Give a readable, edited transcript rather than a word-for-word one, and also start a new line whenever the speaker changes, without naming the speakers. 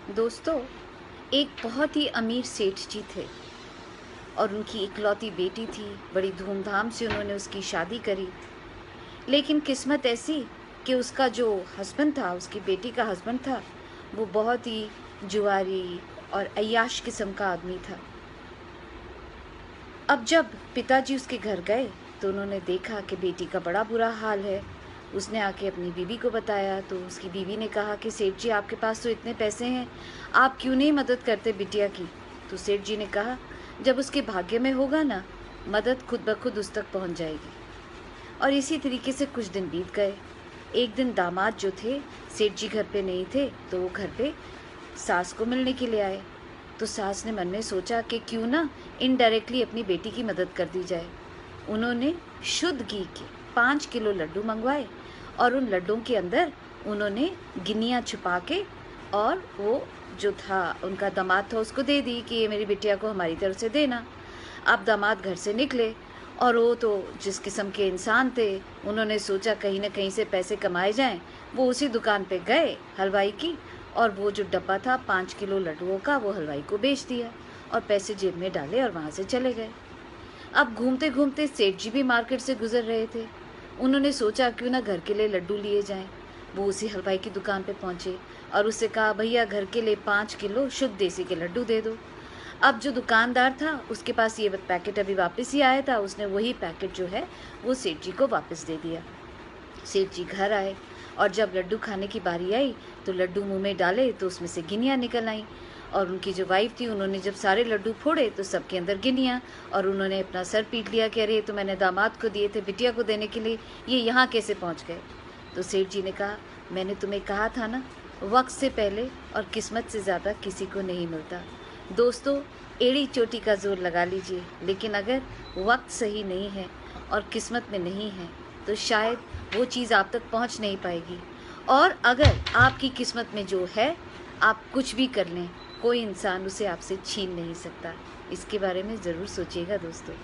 दोस्तों, एक बहुत ही अमीर सेठ जी थे और उनकी इकलौती बेटी थी। बड़ी धूमधाम से उन्होंने उसकी शादी करी। लेकिन किस्मत ऐसी कि उसका जो हस्बैंड था, उसकी बेटी का हस्बैंड था, वो बहुत ही जुआरी और अय्याश किस्म का आदमी था। अब जब पिताजी उसके घर गए तो उन्होंने देखा कि बेटी का बड़ा बुरा हाल है। उसने आके अपनी बीवी को बताया तो उसकी बीवी ने कहा कि सेठ जी, आपके पास तो इतने पैसे हैं, आप क्यों नहीं मदद करते बिटिया की। तो सेठ जी ने कहा, जब उसके भाग्य में होगा ना, मदद खुद ब खुद उस तक पहुंच जाएगी। और इसी तरीके से कुछ दिन बीत गए। एक दिन दामाद जो थे, सेठ जी घर पे नहीं थे, तो वो घर पे सास को मिलने के लिए आए। तो सास ने मन में सोचा कि क्यों ना इनडायरेक्टली अपनी बेटी की मदद कर दी जाए। उन्होंने शुद्ध घी के 5 किलो लड्डू मंगवाए और उन लड्डुओं के अंदर उन्होंने गिन्नियाँ छुपा के और वो जो था उनका दामाद था उसको दे दी कि ये मेरी बिटिया को हमारी तरफ से देना। अब दामाद घर से निकले और वो तो जिस किस्म के इंसान थे, उन्होंने सोचा कहीं ना कहीं से पैसे कमाए जाएं। वो उसी दुकान पे गए हलवाई की, और वो जो डब्बा था 5 किलो लड्डुओं का, वो हलवाई को बेच दिया और पैसे जेब में डाले और वहाँ से चले गए। अब घूमते घूमते सेठ जी भी मार्केट से गुजर रहे थे। उन्होंने सोचा क्यों ना घर के लिए लड्डू लिए जाएं। वो उसी हलवाई की दुकान पे पहुंचे और उससे कहा, भैया घर के लिए 5 किलो शुद्ध देसी के लड्डू दे दो। अब जो दुकानदार था उसके पास ये पैकेट अभी वापस ही आया था, उसने वही पैकेट जो है वो सेठ जी को वापस दे दिया। सेठ जी घर आए और जब लड्डू खाने की बारी आई तो लड्डू मुंह में डाले तो उसमें से गिनियाँ निकल आईं। और उनकी जो वाइफ थी, उन्होंने जब सारे लड्डू फोड़े तो सबके अंदर गिनियाँ, और उन्होंने अपना सर पीट लिया कि अरे, ये तो मैंने दामाद को दिए थे बिटिया को देने के लिए, ये यहाँ कैसे पहुँच गए। तो सेठ जी ने कहा, मैंने तुम्हें कहा था ना, वक्त से पहले और किस्मत से ज़्यादा किसी को नहीं मिलता। दोस्तों, एड़ी चोटी का जोर लगा लीजिए, लेकिन अगर वक्त सही नहीं है और किस्मत में नहीं है तो शायद वो चीज़ आप तक पहुंच नहीं पाएगी। और अगर आपकी किस्मत में जो है, आप कुछ भी कर लें, कोई इंसान उसे आपसे छीन नहीं सकता। इसके बारे में ज़रूर सोचिएगा दोस्तों।